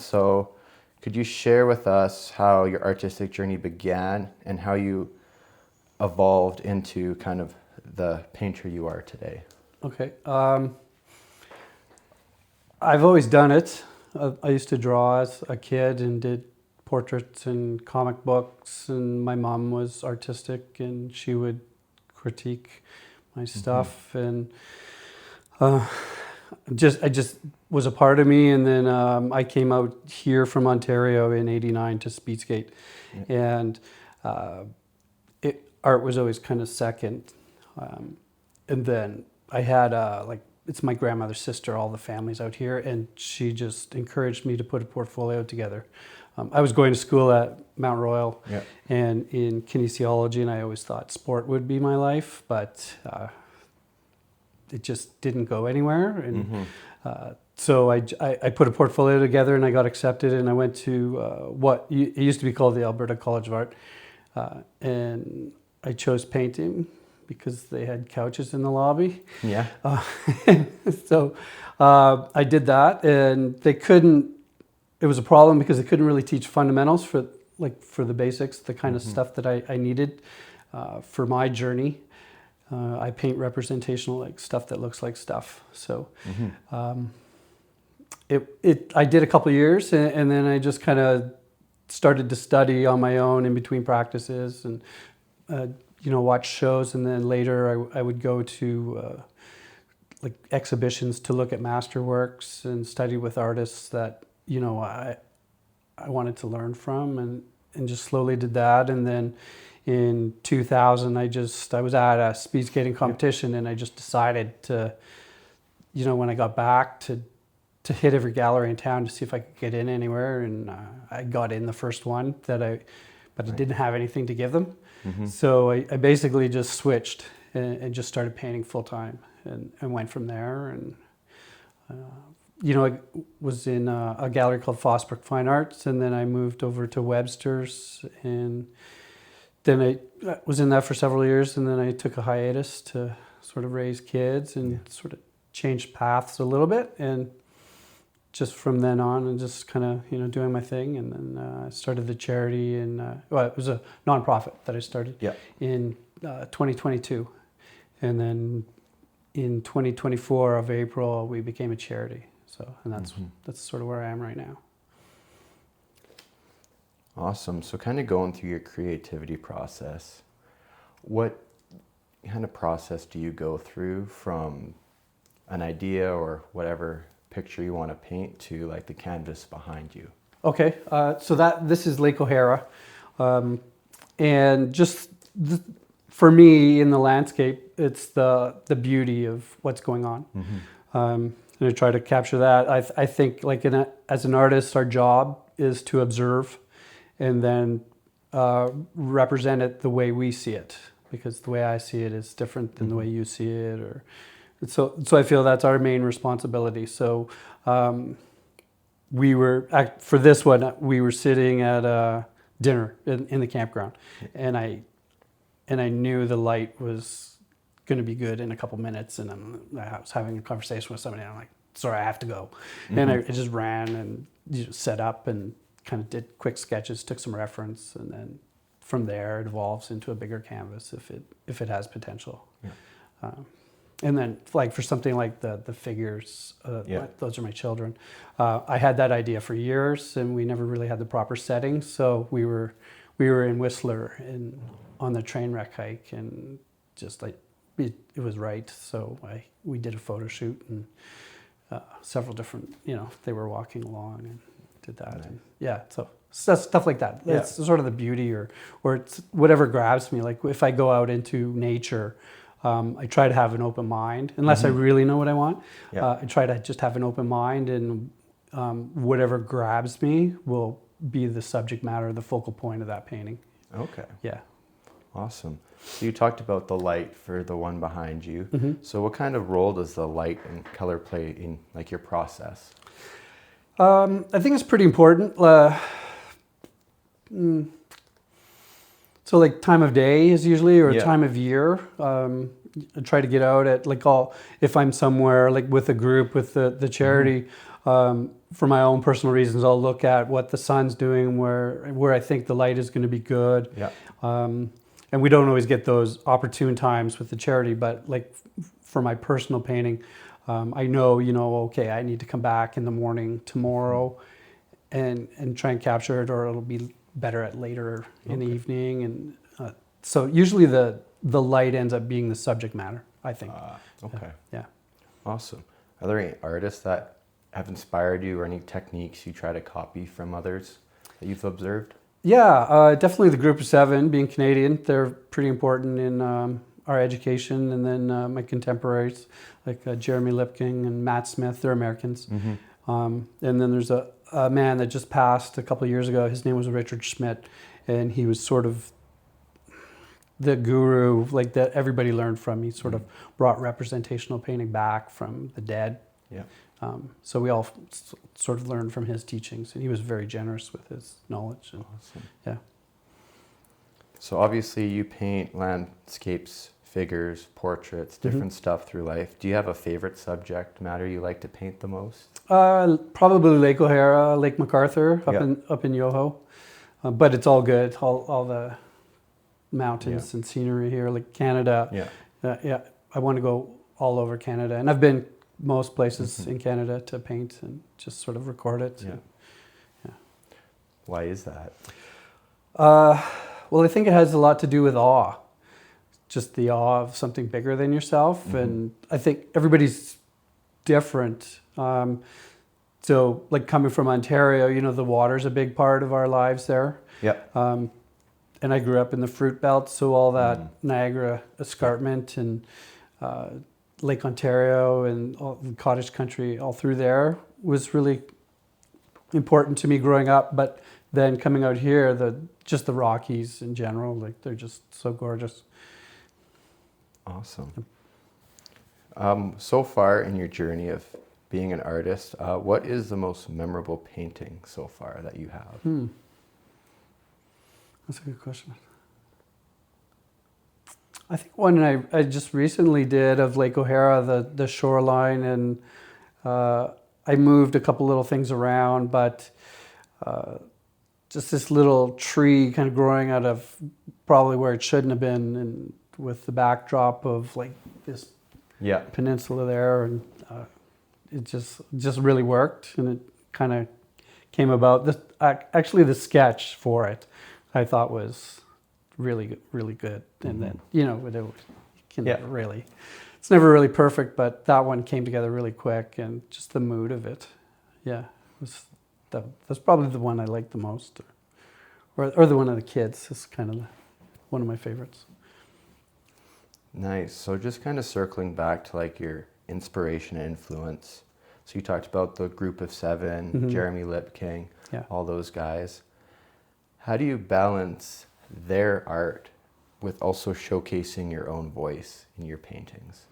So could you share with us how your artistic journey began and how you evolved into kind of the painter you are today? Okay. I've always done it. I used to draw as a kid and did portraits and comic books, and my mom was artistic and she would critique my stuff, and I just was a part of me. And then I came out here from Ontario in '89 to speed skate, and art was always kind of second. And then I had it's my grandmother's sister, all the families out here, and she just encouraged me to put a portfolio together. I was going to school at Mount Royal and in kinesiology, and I always thought sport would be my life, but it just didn't go anywhere. And so I put a portfolio together, and I got accepted, and I went to it used to be called the Alberta College of Art, and I chose painting because they had couches in the lobby. Yeah. So I did that, and they couldn't. It was a problem because they couldn't really teach fundamentals for the basics, the kind of stuff that I needed for my journey. I paint representational, like stuff that looks like stuff. So I did a couple of years, and then I just kind of started to study on my own in between practices, and watch shows, and then later I would go to exhibitions to look at masterworks and study with artists that I wanted to learn from, and just slowly did that. And then in 2000 I was at a speed skating competition, and I just decided to, when I got back, to hit every gallery in town to see if I could get in anywhere, and I got in the first one but I didn't have anything to give them. So I basically just switched and just started painting full time, and went from there. And I was in a gallery called Fosbrook Fine Arts, and then I moved over to Webster's, and then I was in that for several years, and then I took a hiatus to sort of raise kids and sort of change paths a little bit, and just from then on, and just kind of doing my thing. And then I started the charity, and it was a nonprofit that I started in 2022, and then in 2024 of April we became a charity. So, and that's sort of where I am right now. Awesome. So kind of going through your creativity process, what kind of process do you go through from an idea or whatever picture you want to paint to like the canvas behind you? Okay, so this is Lake O'Hara, and just for me in the landscape, it's the beauty of what's going on. And I try to capture that. I think as an artist, our job is to observe and then represent it the way we see it, because the way I see it is different than the way you see it. So I feel that's our main responsibility. So for this one, we were sitting at a dinner in the campground, and I knew the light was going to be good in a couple minutes, and I was having a conversation with somebody, and I'm like, sorry, I have to go. And I just ran and set up and kind of did quick sketches, took some reference, and then from there it evolves into a bigger canvas if it has potential. And then for something like the figures, those are my children. I had that idea for years, and we never really had the proper setting. So we were in Whistler on the train wreck hike, and just it was right. So we did a photo shoot, and several different, they were walking along and did that. Nice. And so stuff like that. Yeah. It's sort of the beauty, or it's whatever grabs me. Like if I go out into nature, I try to have an open mind, unless I really know what I want. I try to just have an open mind, and whatever grabs me will be the subject matter, the focal point of that painting. Okay. Yeah. Awesome. So you talked about the light for the one behind you. So what kind of role does the light and color play in your process? I think it's pretty important. So time of day is usually, or time of year. I try to get out at if I'm somewhere with a group with the charity, For my own personal reasons, I'll look at what the sun's doing, where I think the light is going to be good. Yeah. And we don't always get those opportune times with the charity, but like for my personal painting, I know, okay, I need to come back in the morning tomorrow and try and capture it, or it'll be better at later in the evening. And so usually the light ends up being the subject matter, I think. Okay. Yeah. Awesome. Are there any artists that have inspired you, or any techniques you try to copy from others that you've observed? Yeah, definitely the group of seven, being Canadian, they're pretty important in our education. And then my contemporaries, like Jeremy Lipking and Matt Smith, they're Americans. And then there's a man that just passed a couple of years ago. His name was Richard Schmidt, and he was sort of the guru, like that everybody learned from. He sort of brought representational painting back from the dead. Yeah. So we all sort of learned from his teachings, and he was very generous with his knowledge. And, Awesome. yeah. So obviously you paint landscapes, figures, portraits, different stuff through life. Do you have a favorite subject matter you like to paint the most? Probably Lake O'Hara, Lake MacArthur, Yeah. up in Yoho. But it's all good. All the mountains and scenery here, like Canada. Yeah. I want to go all over Canada, and I've been most places in Canada to paint and just sort of record it. Yeah. Why is that? Well, I think it has a lot to do with awe. Just the awe of something bigger than yourself. And I think everybody's different. So like coming from Ontario, the water's a big part of our lives there. Yeah. And I grew up in the fruit belt, so all that Niagara escarpment and Lake Ontario and all the cottage country all through there was really important to me growing up. But then coming out here, just the Rockies in general, like they're just so gorgeous. Awesome. So far in your journey of being an artist, what is the most memorable painting so far that you have? That's a good question. I think one I just recently did of Lake O'Hara, the shoreline, and I moved a couple little things around, but just this little tree kind of growing out of probably where it shouldn't have been, and with the backdrop of like this peninsula there, and it just really worked, and it kind of came about. Actually, the sketch for it I thought was really good, and then it's never really perfect, but that one came together really quick, and just the mood of it, that's probably the one I like the most, or the one of the kids is kind of one of my favorites. Nice. So just kind of circling back to like your inspiration and influence. So you talked about the group of seven, Jeremy Lipking, all those guys. How do you balance their art with also showcasing your own voice in your paintings?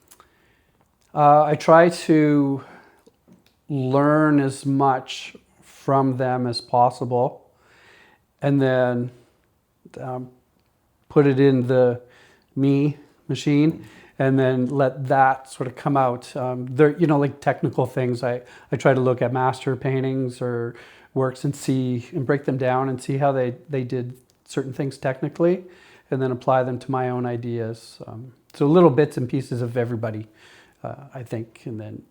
I try to learn as much from them as possible, and then put it in the me machine, and then let that sort of come out. There, like technical things, I try to look at master paintings or works and break them down and see how they did certain things technically, and then apply them to my own ideas. So little bits and pieces of everybody, I think, and then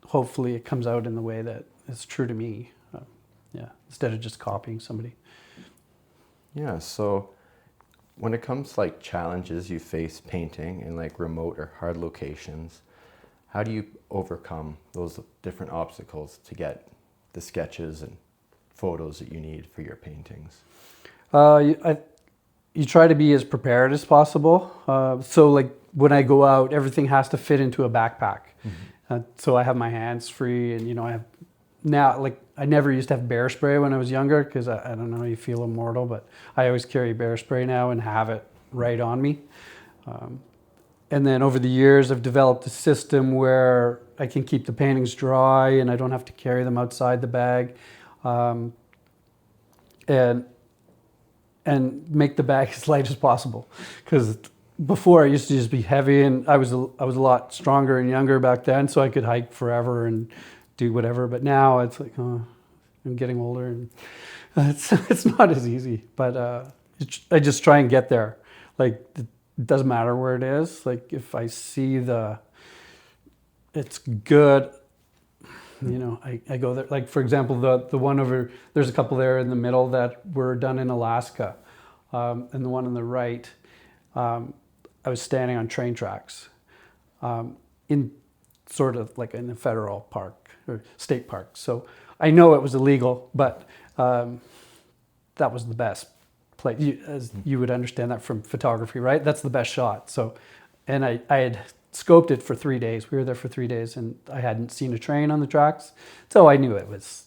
hopefully it comes out in the way that is true to me, instead of just copying somebody. Yeah, so when it comes to like challenges you face painting in like remote or hard locations, how do you overcome those different obstacles to get the sketches and photos that you need for your paintings? You try to be as prepared as possible. So like when I go out, everything has to fit into a backpack. So I have my hands free, and I have now, like, I never used to have bear spray when I was younger, because I don't know, you feel immortal, but I always carry bear spray now and have it right on me. And then over the years, I've developed a system where I can keep the paintings dry and I don't have to carry them outside the bag. And make the bag as light as possible, because before I used to just be heavy, and I was a lot stronger and younger back then, so I could hike forever and do whatever. But now it's like, oh, I'm getting older, and it's not as easy. But I just try and get there. Like, it doesn't matter where it is. Like, if I see it's good, I go there. Like, for example, the one over, there's a couple there in the middle that were done in Alaska. And the one on the right, I was standing on train tracks in sort of like in a federal park or state park. So I know it was illegal, but that was the best place. As you would understand that from photography, right? That's the best shot. So, and I had scoped it for 3 days. We were there for 3 days, and I hadn't seen a train on the tracks. So I knew it was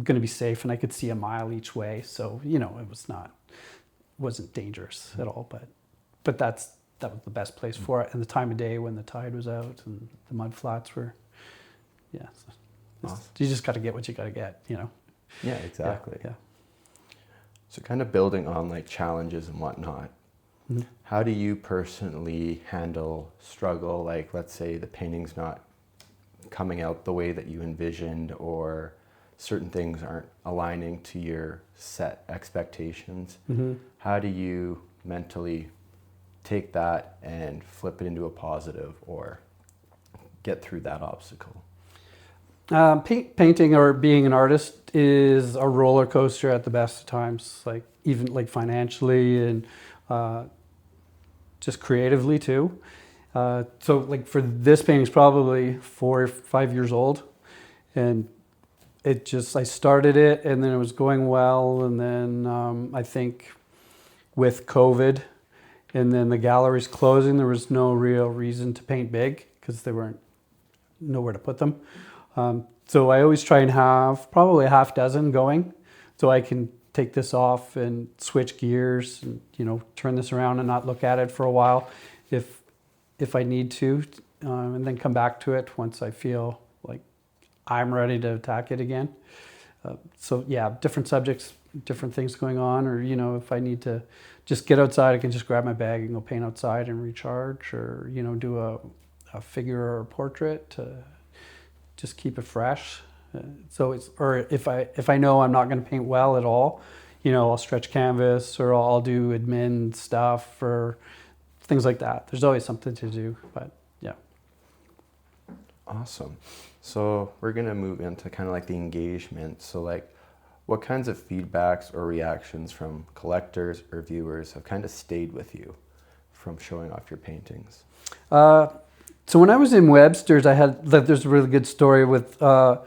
going to be safe, and I could see a mile each way. So, it wasn't dangerous at all, but that was the best place for it. And the time of day when the tide was out and the mud flats were, yeah. Awesome. You just got to get what you got to get, Yeah, exactly. Yeah. So kind of building on like challenges and whatnot, Mm-hmm. how do you personally handle struggle? Like, let's say the painting's not coming out the way that you envisioned, or certain things aren't aligning to your set expectations. Mm-hmm. How do you mentally take that and flip it into a positive or get through that obstacle? Painting or being an artist is a roller coaster at the best of times, like even like financially and just creatively too. So like for this painting, it's probably 4 or 5 years old, and I started it and then it was going well, and then I think with COVID and then the galleries closing, there was no real reason to paint big because there weren't nowhere to put them. So I always try and have probably a half dozen going, so I can take this off and switch gears and turn this around and not look at it for a while if I need to, and then come back to it once I feel like I'm ready to attack it again. So yeah, different subjects, different things going on, or if I need to just get outside, I can just grab my bag and go paint outside and recharge, or do a figure or a portrait to just keep it fresh. Or if I know I'm not going to paint well at all, I'll stretch canvas, or I'll do admin stuff or things like that. There's always something to do, but yeah. Awesome. So we're going to move into kind of like the engagement. So like, what kinds of feedbacks or reactions from collectors or viewers have kind of stayed with you from showing off your paintings? So when I was in Webster's, there's a really good story with the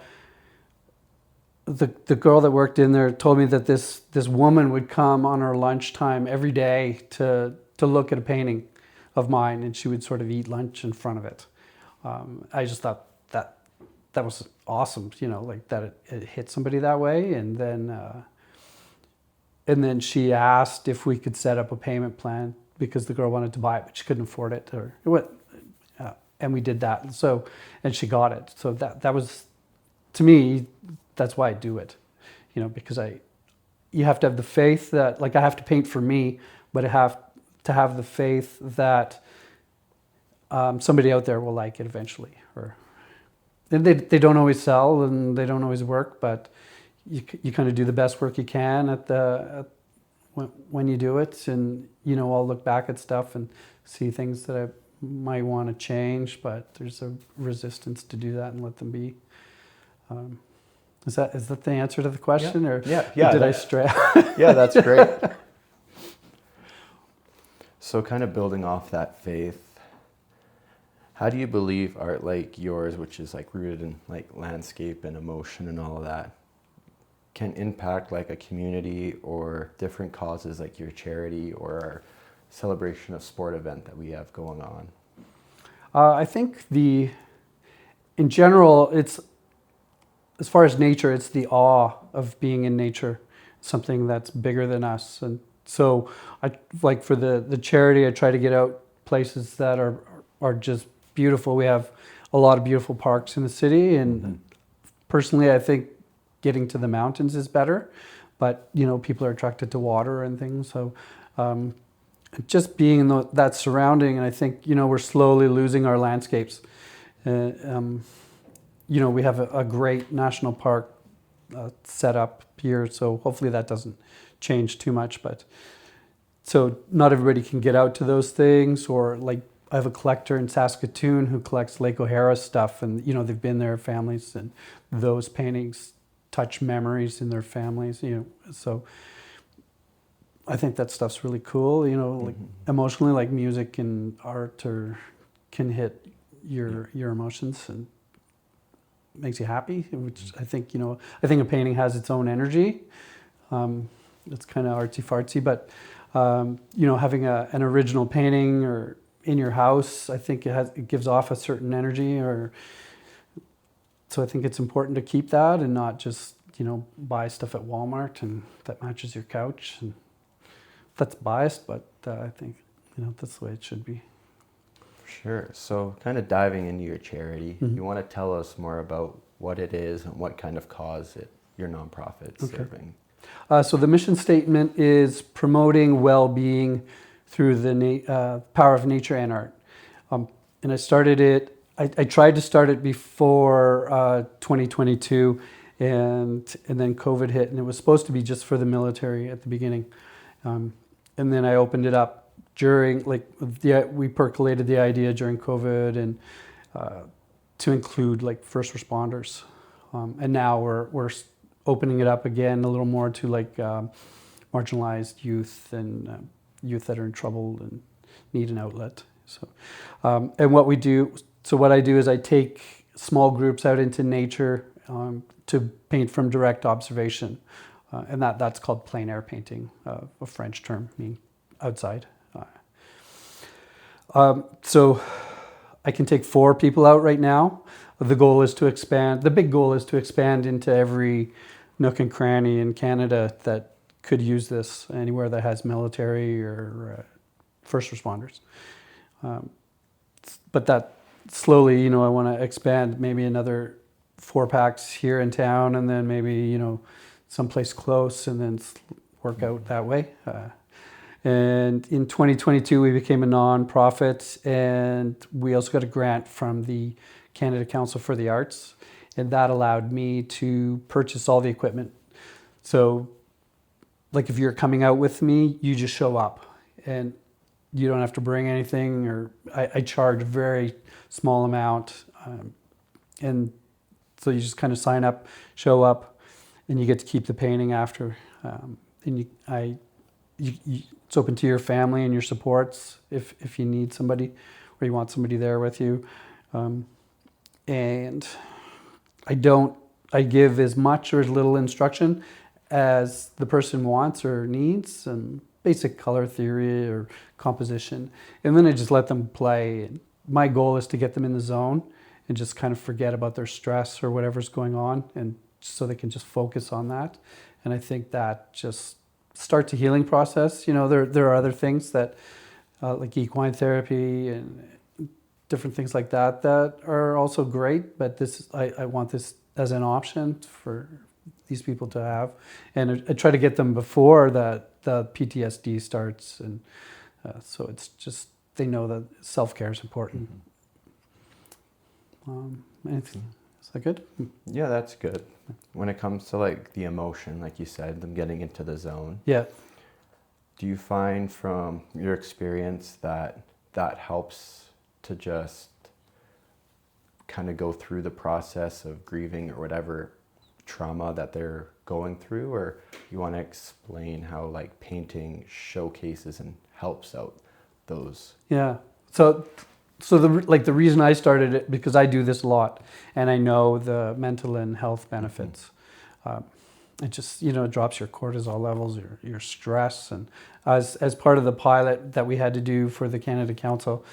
girl that worked in there told me that this woman would come on her lunchtime every day to look at a painting of mine, and she would sort of eat lunch in front of it. I just thought that was awesome, like that it hit somebody that way. And then she asked if we could set up a payment plan because the girl wanted to buy it, but she couldn't afford it, or what. And we did that. So, and she got it. So that was, to me, that's why I do it, because you have to have the faith that, like, I have to paint for me, but I have to have the faith that somebody out there will like it eventually. And they don't always sell and they don't always work, but you kind of do the best work you can when you do it. And, I'll look back at stuff and see things that I might want to change, but there's a resistance to do that and let them be. Is that the answer to the question? Yeah. Or yeah, did I stray? Yeah, that's great. So kind of building off that faith, how do you believe art like yours, which is like rooted in like landscape and emotion and all of that, can impact like a community or different causes like your charity or our celebration of sport event that we have going on? I think in general, it's, as far as nature, it's the awe of being in nature, something that's bigger than us. And so I like for the charity, I try to get out places that are just beautiful. We have a lot of beautiful parks in the city, and personally, I think getting to the mountains is better, but people are attracted to water and things. So just being in that surrounding, and I think we're slowly losing our landscapes. we have a great national park set up here, so hopefully that doesn't change too much. But so not everybody can get out to those things, or like I have a collector in Saskatoon who collects Lake O'Hara stuff, and they've been there, families, and those paintings touch memories in their families. So I think that stuff's really cool. Like emotionally, like music and art can hit your emotions and makes you happy. Which I think I think a painting has its own energy. It's kind of artsy fartsy, but having an original painting or in your house, I think it gives off a certain energy, so I think it's important to keep that and not just buy stuff at Walmart and that matches your couch. And that's biased, but I think that's the way it should be. Sure. So kind of diving into your charity, you want to tell us more about what it is and what kind of cause your nonprofit's serving. So the mission statement is promoting well-being through the power of nature and art. And I started it, I tried to start it before 2022, and then COVID hit, and it was supposed to be just for the military at the beginning. And then I opened it up during, we percolated the idea during COVID and to include like first responders. And now we're opening it up again a little more to marginalized youth and youth that are in trouble and need an outlet. So, and what I do is I take small groups out into nature to paint from direct observation. And that's called Plien Air painting, a French term meaning outside. So I can take 4 people out right now. The goal is to expand. The big goal is to expand into every nook and cranny in Canada that could use this, anywhere that has military or first responders. But that slowly, I want to expand maybe another 4 packs here in town, and then maybe, someplace close, and then work out that way. And in 2022, we became a non-profit, and we also got a grant from the Canada Council for the Arts, and that allowed me to purchase all the equipment. So, like if you're coming out with me, you just show up, and you don't have to bring anything, or I charge a very small amount, and so you just kind of sign up, show up, and you get to keep the painting after. And it's open to your family and your supports if you need somebody or you want somebody there with you. And I give as much or as little instruction as the person wants or needs, and basic color theory or composition. And then I just let them play. My goal is to get them in the zone and just kind of forget about their stress or whatever's going on, and so they can just focus on that. And I think that just starts a healing process. There are other things that, like equine therapy and different things like that are also great, but I want this as an option for these people to have. And I try to get them before the PTSD starts, and so it's just, they know that self-care is important. Is that good? Yeah, that's good. When it comes to like the emotion, like you said, them getting into the zone. Yeah. Do you find from your experience that helps to just kind of go through the process of grieving or whatever trauma that they're going through, or you want to explain how like painting showcases and helps out those? Yeah. So the reason I started it, because I do this a lot, and I know the mental and health benefits. It just it drops your cortisol levels, your stress, and as part of the pilot that we had to do for the Canada Council,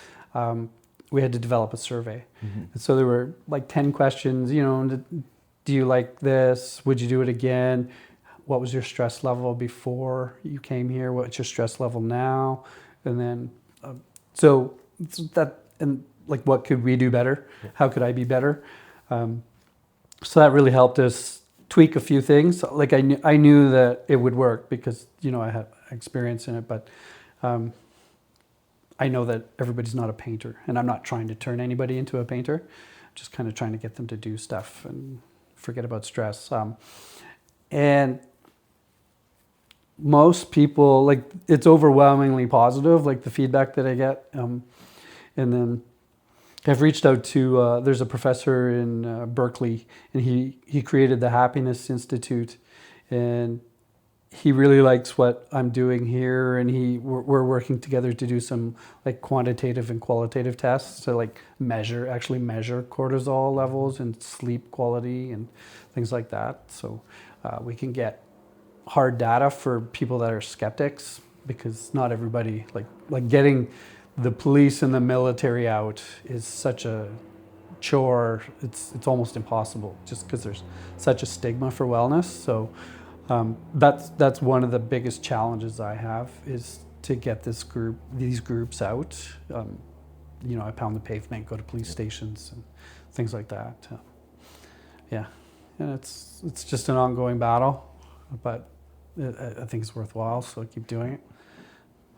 we had to develop a survey. And so there were like 10 questions. Do you like this? Would you do it again? What was your stress level before you came here? What's your stress level now? And then so that. And like, what could we do better? How could I be better? So that really helped us tweak a few things. Like I knew that it would work because I have experience in it, but I know that everybody's not a painter, and I'm not trying to turn anybody into a painter. just kind of trying to get them to do stuff and forget about stress. And most people, like, it's overwhelmingly positive, like the feedback that I get. And then I've reached out to, there's a professor in Berkeley, and he created the Happiness Institute, and he really likes what I'm doing here, and we're working together to do some like quantitative and qualitative tests to like measure cortisol levels and sleep quality and things like that. So we can get hard data for people that are skeptics, because not everybody, like getting the police and the military out is such a chore. It's almost impossible, just because there's such a stigma for wellness. So that's one of the biggest challenges I have, is to get these groups out. I pound the pavement, go to police stations and things like that. Yeah, and it's just an ongoing battle, but I think it's worthwhile, so I keep doing it.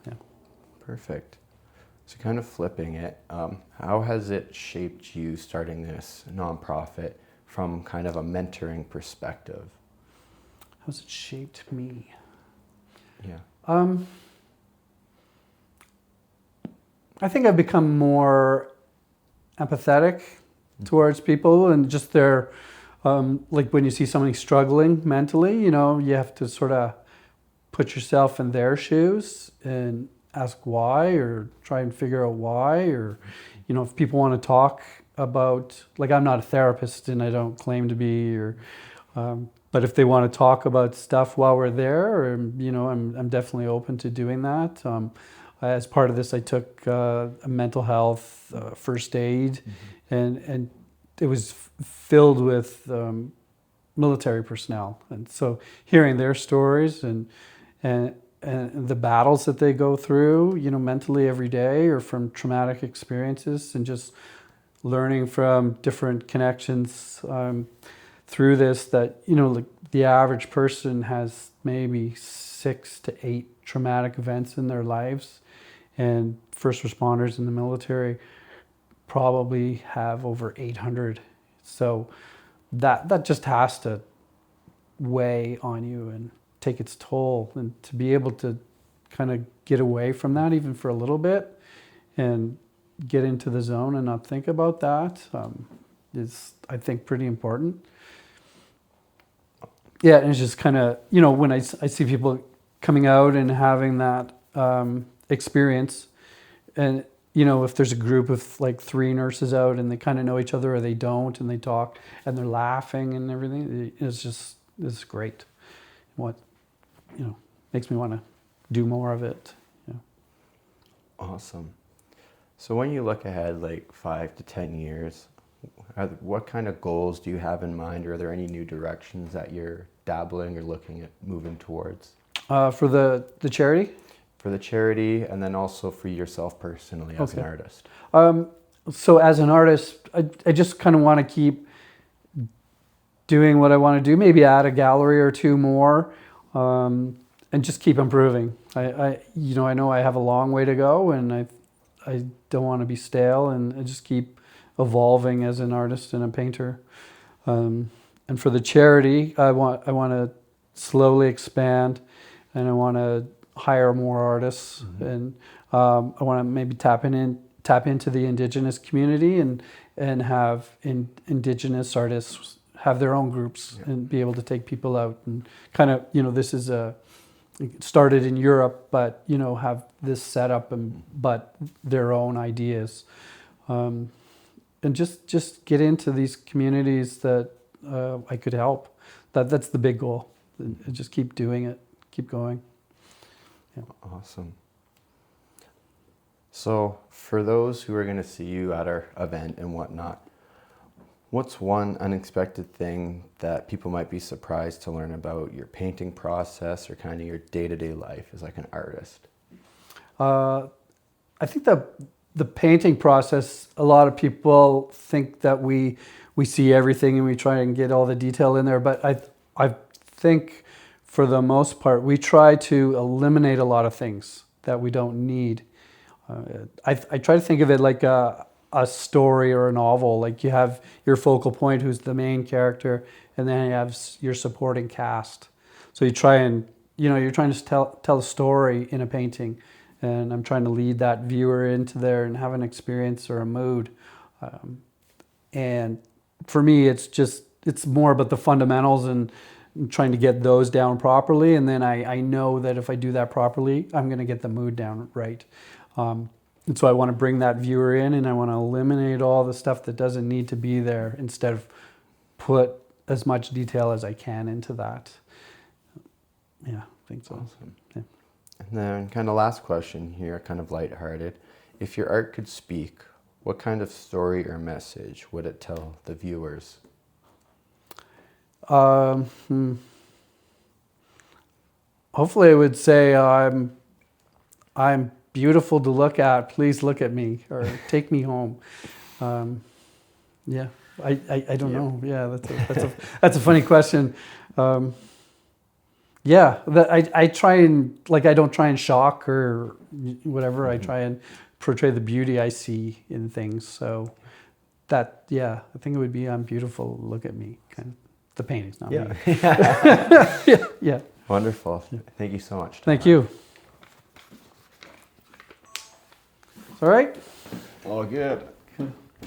Yeah. Perfect. So kind of flipping it, how has it shaped you starting this nonprofit from kind of a mentoring perspective? How's it shaped me? Yeah. I think I've become more empathetic towards people, and just their, like when you see somebody struggling mentally, you have to sort of put yourself in their shoes and ask why, or try and figure out why, or, if people want to talk about, like, I'm not a therapist and I don't claim to be, or, but if they want to talk about stuff while we're there, I'm definitely open to doing that. As part of this, I took a mental health first aid, and it was filled with military personnel, and so hearing their stories and the battles that they go through, mentally every day, or from traumatic experiences, and just learning from different connections through this, that, like, the average person has maybe 6 to 8 traumatic events in their lives, and first responders in the military probably have over 800. So that just has to weigh on you and take its toll, and to be able to kind of get away from that even for a little bit and get into the zone and not think about that is, I think, pretty important. Yeah, and it's just kind of, when I see people coming out and having that experience, and, if there's a group of like 3 nurses out and they kind of know each other, or they don't, and they talk and they're laughing and everything, it's great. What, makes me want to do more of it. Yeah. Awesome. So when you look ahead, like 5 to 10 years, what kind of goals do you have in mind? Or are there any new directions that you're dabbling or looking at moving towards? For the charity? For the charity, and then also for yourself personally as an artist. So as an artist, I just kind of want to keep doing what I want to do, maybe add a gallery or 2 more, and just keep improving. I know I have a long way to go, and I don't want to be stale, and I just keep evolving as an artist and a painter. And for the charity, I want to slowly expand, and I want to hire more artists, and I want to maybe tap into the Indigenous community, and have Indigenous artists have their own groups, and be able to take people out, and kind of, this is started in Europe, but have this set up, but their own ideas, and just get into these communities that I could help. That's the big goal, and just keep doing it, keep going. Yeah. Awesome. So for those who are going to see you at our event and whatnot, what's one unexpected thing that people might be surprised to learn about your painting process, or kind of your day-to-day life as like an artist? I think that the painting process, a lot of people think that we see everything and we try and get all the detail in there, but I think for the most part, we try to eliminate a lot of things that we don't need. I try to think of it like a story or a novel. Like you have your focal point, who's the main character, and then you have your supporting cast. So you try and, you're trying to tell a story in a painting, and I'm trying to lead that viewer into there and have an experience or a mood. And for me, it's more about the fundamentals and trying to get those down properly. And then I know that if I do that properly, I'm going to get the mood down right. And so I want to bring that viewer in, and I want to eliminate all the stuff that doesn't need to be there, instead of put as much detail as I can into that. Yeah, I think so. Awesome. Yeah. And then kind of last question here, kind of lighthearted. If your art could speak, what kind of story or message would it tell the viewers? Hopefully it would say, I'm beautiful to look at. Please look at me, or take me home. Yeah, I don't know. Yeah, that's a funny question. Yeah, I try and, like, I don't try and shock or whatever. I try and portray the beauty I see in things. So that, yeah, I think it would be, I'm beautiful, look at me. Kind of the painting's not me. Yeah. Wonderful. Thank you so much, Todd. Thank you. All right. All good.